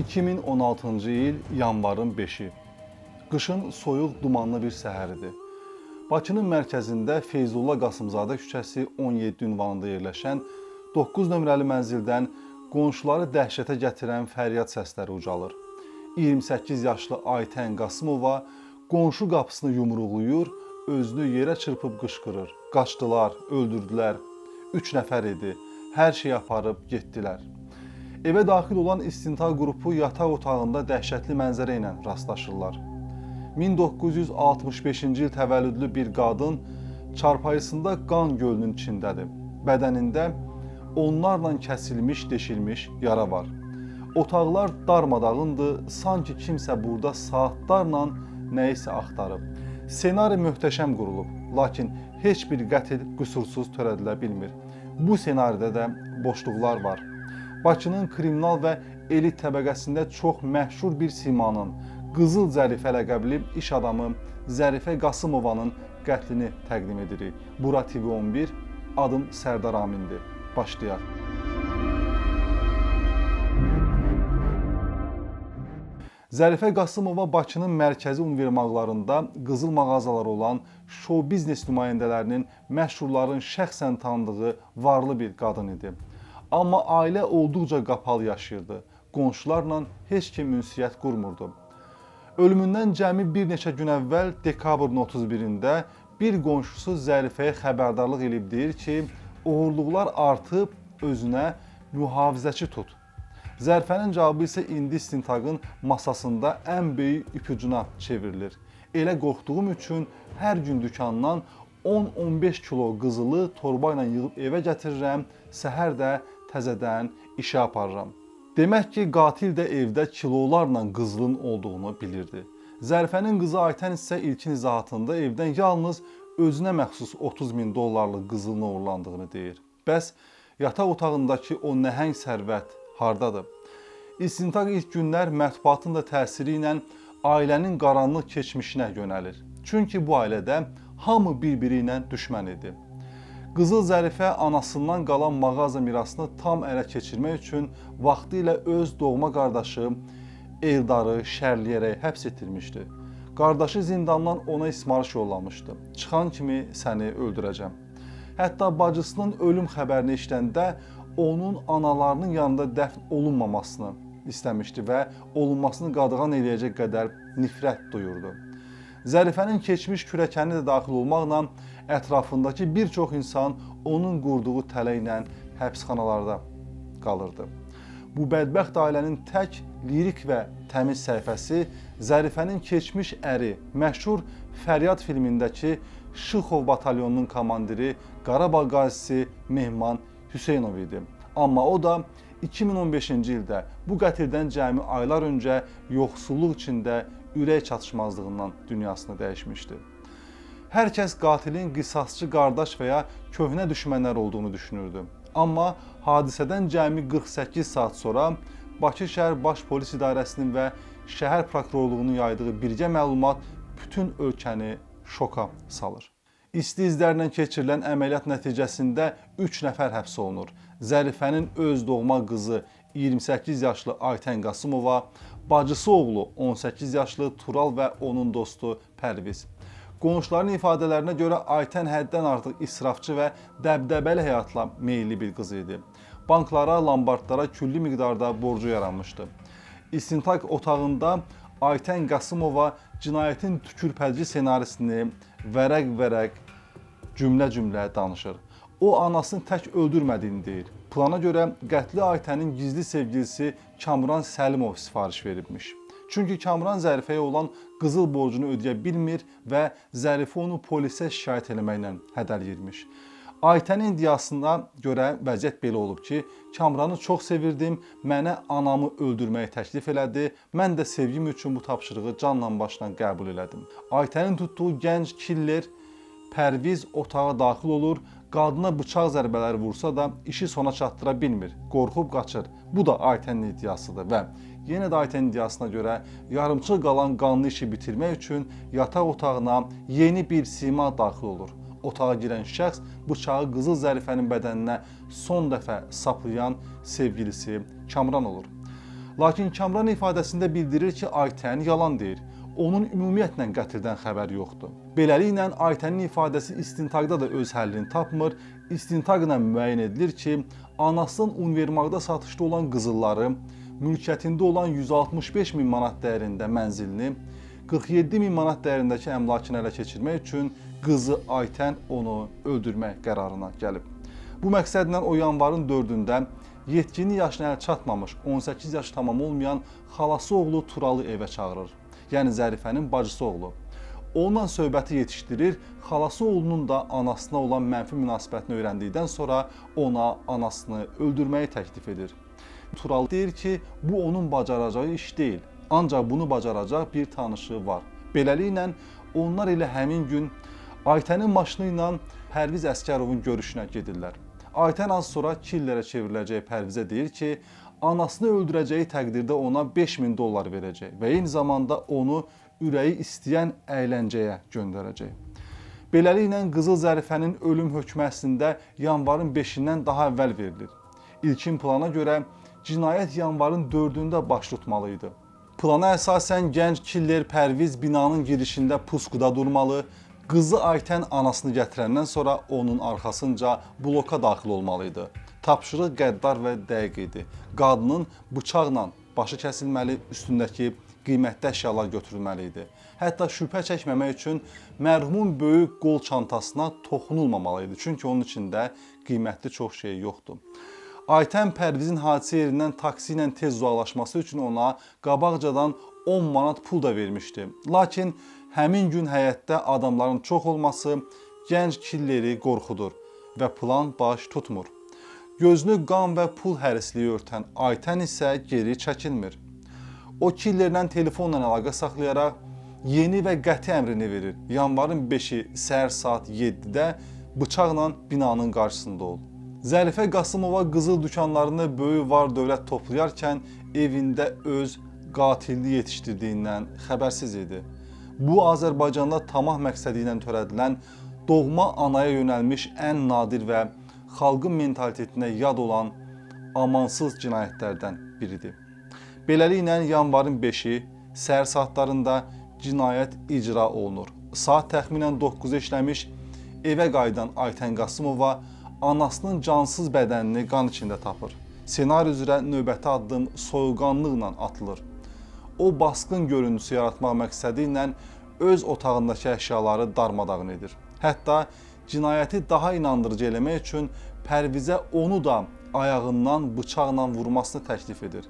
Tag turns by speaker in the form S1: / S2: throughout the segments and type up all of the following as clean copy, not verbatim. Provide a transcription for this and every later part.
S1: 2016-cı il yanvarın 5-i. Qışın soyuq, dumanlı bir səhəridir. Bakının mərkəzində Feyzullah Qasımzadə küçəsi 17 ünvanında yerləşən 9 nömrəli mənzildən qonşuları dəhşətə gətirən fəryad səsləri ucalır. 28 yaşlı Aytən Qasımova qonşu qapısını yumruqlayır, özünü yerə çırpıb qışqırır. Qaçdılar, öldürdülər. 3 nəfər idi. Hər şey aparıb getdilər. Evə daxil olan istintaq qrupu yataq otağında dəhşətli mənzərə ilə rastlaşırlar. 1965-ci il təvəllüdlü bir qadın çarpayısında qan gölünün içindədir. Bədənində onlarla kəsilmiş, deşilmiş yara var. Otaqlar darmadağındır, sanki kimsə burada saatlarla nəyisə axtarıb. Senari möhtəşəm qurulub, lakin heç bir qətil qüsursuz törədilə bilmir. Bu senaridə də boşluqlar var. Bakının kriminal və elit təbəqəsində çox məşhur bir simanın, Qızıl Zərifə ləqəbli iş adamı Zərifə Qasımovanın qətlini təqdim edirik. Bura TV11, adım Sərdar Amindir. Başlayaq. Zərifə Qasımova Bakının mərkəzi univermağlarında qızıl mağazaları olan şou biznes nümayəndələrinin, məşhurların şəxsən tanıdığı varlı bir qadın idi. Amma ailə olduqca qapalı yaşayırdı. Qonşularla heç kim ünsiyyət qurmurdu. Ölümündən cəmi bir neçə gün əvvəl dekabrın 31-də bir qonşusu Zərifəyə xəbərdarlıq edib deyir ki, oğurluqlar artıb, özünə mühafizəçi tut. Zərifənin cavabı isə indi istintaqın masasında ən böyük ipucuna çevrilir. Elə qorxduğum üçün hər gün dükandan 10-15 kilo qızılı torba ilə yığıb evə gətirirəm, səhər də təzədən işə aparıram. Demək ki, qatil də evdə kilolarla qızılın olduğunu bilirdi. Zərifənin qızı Aytən isə ilkin izahatında evdən yalnız özünə məxsus 30 min dollarlıq qızılın uğurlandığını deyir. Bəs yataq otağındakı o nəhəng sərvət hardadır? İstintaq ilk günlər mətbuatın da təsiri ilə ailənin qaranlıq keçmişinə yönəlir. Çünki bu ailədə hamı bir-biri ilə düşmən idi. Qızıl Zərifə anasından qalan mağaza mirasını tam ələ keçirmək üçün vaxtilə öz doğma qardaşı Eldarı şərləyərək həbs etdirmişdi. Qardaşı zindandan ona ismarış yollamışdı. Çıxan kimi səni öldürəcəm. Hətta bacısının ölüm xəbərini eşidəndə onun analarının yanında dəfn olunmamasını istəmişdi və olunmasını qadağan eləyəcək qədər nifrət duyurdu. Zərifənin keçmiş kürəkəni də daxil olmaqla ətrafındakı bir çox insan onun qurduğu tələ ilə həbsxanalarda qalırdı. Bu bədbəxt ailənin tək lirik və təmiz səhifəsi Zərifənin keçmiş əri, məşhur Fəryad filmindəki Şıxov batalyonunun komandiri Qarabağ qazisi Mehman Hüseynov idi. Amma o da 2015-ci ildə bu qətildən cəmi aylar öncə yoxsulluq içində ürək çatışmazlığından dünyasını dəyişmişdi. Hər kəs qatilin qisasçı qardaş və ya köhnə düşmənlər olduğunu düşünürdü. Amma hadisədən cəmi 48 saat sonra Bakı şəhər Baş Polis İdarəsinin və şəhər prokurorluğunun yaydığı birgə məlumat bütün ölkəni şoka salır. İsti izlərlə keçirilən əməliyyat nəticəsində 3 nəfər həbs olunur. Zərifənin öz doğma qızı 28 yaşlı Aytən Qasımova, bacısı oğlu 18 yaşlı Tural və onun dostu Pərviz. Qonşuların ifadələrinə görə Aytən həddən artıq israfçı və dəbdəbəli həyatla meyilli bir qız idi. Banklara, lombardlara külli miqdarda borcu yaranmışdı. İstintaq otağında Aytən Qasımova cinayətin tükürpədici senarisini vərəq-vərəq, cümlə-cümlə danışır. O anasını tək öldürmədiyini deyir. Plana görə qətli Aytənin gizli sevgilisi Kamran Səlimov sifariş veribmiş. Çünki Kamran Zərifəyə olan qızıl borcunu ödəyə bilmir və Zərifə onu polisə şikayət eləməklə hədələyirmiş. Aytənin iddiasına görə vəziyyət belə olub ki, Kamranı çox sevirdim, mənə anamı öldürməyi təklif elədi, mən də sevgim üçün bu tapşırığı canla başla qəbul elədim. Aytənin tutduğu gənc killer Pərviz otağa daxil olur, qadına bıçaq zərbələri vursa da işi sona çatdıra bilmir, qorxub qaçır. Bu da Aytənin iddiasıdır və yenə də Aytənin iddiasına görə yarımçıq qalan qanlı işi bitirmək üçün yataq otağına yeni bir sima daxil olur. Otağa girən şəxs bıçağı Qızıl Zərifənin bədəninə son dəfə saplayan sevgilisi Kamran olur. Lakin Kamran ifadəsində bildirir ki, Aytən yalan deyir. Onun ümumiyyətlə qətldən xəbəri yoxdur. Beləliklə, Aytənin ifadəsi istintaqda da öz həllini tapmır. İstintaqla müəyyən edilir ki, anasının univermağda satışda olan qızılları, mülkiyyətində olan 165 min manat dəyərində mənzilini, 47 min manat dəyərindəki əmlakını ələ keçirmək üçün qızı Aytən onu öldürmək qərarına gəlib. Bu məqsədlə o yanvarın 4-də yetkinlik yaşına çatmamış, 18 yaş tamam olmayan xalası oğlu Turalı evə çağırır. Yəni Zərifənin bacısı oğlu. Onunla söhbəti yetişdirir, xalası oğlunun da anasına olan mənfi münasibətini öyrəndikdən sonra ona anasını öldürməyi təklif edir. Turalı deyir ki, bu onun bacaracağı iş deyil. Ancaq bunu bacaracaq bir tanışı var. Beləliklə, onlar elə həmin gün Aytənin maşını ilə Pərviz Əsgərovun görüşünə gedirlər. Aytən az sonra killerə çevriləcək Pərvizə deyir ki, anasını öldürəcəyi təqdirdə ona 5000 dollar verəcək və eyni zamanda onu ürəyi istəyən əyləncəyə göndərəcək. Beləliklə, Qızıl Zərifənin ölüm hökmü əslində yanvarın 5-dən daha əvvəl verilir. İlkin plana görə cinayət yanvarın 4-də baş tutmalı idi. Plana əsasən gənc killer Pərviz binanın girişində puskuda durmalı, qızı Aytən anasını gətirəndən sonra onun arxasınca bloka daxil olmalı idi. Tapşırıq qəddar və dəqiq idi. Qadının bıçaqla başı kəsilməli, üstündəki qiymətli əşyalar götürülməli idi. Hətta şübhə çəkməmək üçün mərhumun böyük qol çantasına toxunulmamalı idi. Çünki onun içində qiymətli çox şey yoxdur. Aytən Pərvizin hadisə yerindən taksi ilə tez uzaqlaşması üçün ona qabaqcadan 10 manat pul da vermişdi. Lakin həmin gün həyətdə adamların çox olması gənc killeri qorxudur və plan baş tutmur. Gözünü qan və pul hərisliyi örtən Aytən isə geri çəkilmir. O killerlə telefonla əlaqə saxlayaraq yeni və qəti əmrini verir. Yanvarın 5-i səhər saat 7-də bıçaqla binanın qarşısında ol. Zərifə Qasımova qızıl dükanlarını böyük var dövlət toplayarkən evində öz qatilini yetişdirdiyindən xəbərsiz idi. Bu, Azərbaycanda tamah məqsədi ilə törədilən doğma anaya yönəlmiş ən nadir və xalqın mentalitetinə yad olan amansız cinayətlərdən biridir. Beləliklə, yanvarın 5-i səhər saatlarında cinayət icra olunur. Saat təxminən 9-da işləmiş evə qayıdan Aytən Qasımova anasının cansız bədənini qan içində tapır. Senari üzrə növbəti addım soyuqqanlıqla atılır. O, basqın görüntüsü yaratmaq məqsədi ilə öz otağındakı əşyaları darmadağın edir. Hətta cinayəti daha inandırıcı eləmək üçün Pərvizə onu da ayağından bıçaqla vurmasını təklif edir.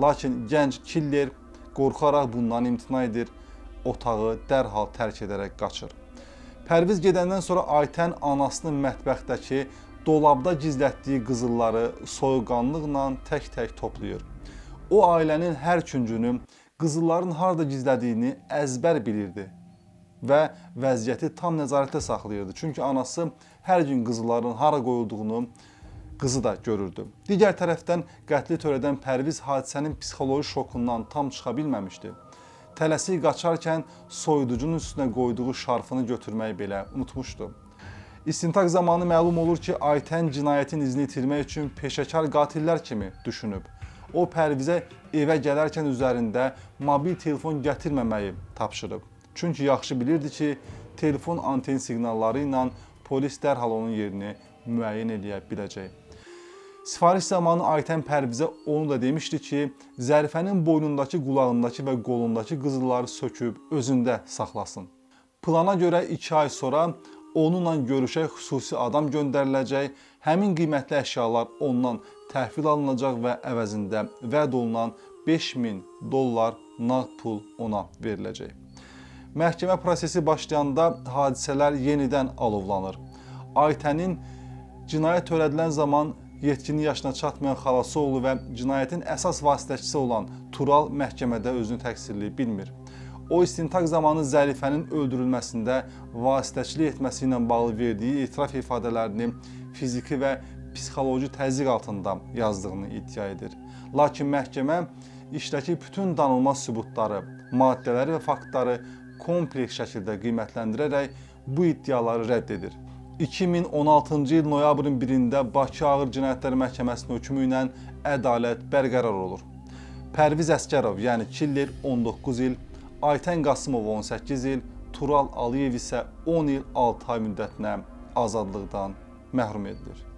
S1: Lakin gənc killer qorxaraq bundan imtina edir, otağı dərhal tərk edərək qaçır. Pərviz gedəndən sonra Aytən anasının mətbəxdəki dolabda gizlətdiyi qızılları soyuqqanlıqla tək-tək toplayır. O, ailənin hər küncünü, qızılların harada gizlədiyini əzbər bilirdi və vəziyyəti tam nəzarətdə saxlayırdı. Çünki anası hər gün qızılların hara qoyulduğunu qızı da görürdü. Digər tərəfdən qətli törədən Pərviz hadisənin psixoloji şokundan tam çıxa bilməmişdi. Tələsik qaçarkən soyuducunun üstünə qoyduğu şarfını götürməyi belə unutmuşdu. İstintaq zamanı məlum olur ki, Aytən cinayətin izini itirmək üçün peşəkar qatillər kimi düşünüb. O, Pərvizə evə gələrkən üzərində mobil telefon gətirməməyi tapşırıb. Çünki yaxşı bilirdi ki, telefon anten siqnalları ilə polis dərhal onun yerini müəyyən edə biləcək. Sifariş zamanı Aytən Pərvizə onu da demişdi ki, Zərifənin boynundakı, qulağındakı və qolundakı qızılları söküb özündə saxlasın. Plana görə 2 ay sonra onunla görüşə xüsusi adam göndəriləcək, həmin qiymətli əşyalar ondan təhvil alınacaq və əvəzində vəd olunan 5000 dollar nağd pul ona veriləcək. Məhkəmə prosesi başlayanda hadisələr yenidən alovlanır. Aytənin cinayət törədilən zaman yetkinlik yaşına çatmayan xalası oğlu və cinayətin əsas vasitəçisi olan Tural məhkəmədə özünü təqsirli bilmir. O, istintaq zamanı Zərifənin öldürülməsində vasitəçilik etməsi ilə bağlı verdiyi etiraf ifadələrini fiziki və psixoloji təzyiq altında yazdığını iddia edir. Lakin məhkəmə işdəki bütün danılmaz sübutları, maddələri və faktları kompleks şəkildə qiymətləndirərək bu iddiaları rədd edir. 2016-cı il noyabrın 1-də Bakı Ağır Cinayətlər Məhkəməsinin hökmü ilə ədalət bərqərar olur. Pərviz Əsgərov, yəni Killer 19 il, Aytən Qasımov 18 il, Tural Aliyev isə 10 il 6 ay müddətinə azadlıqdan məhrum edilir.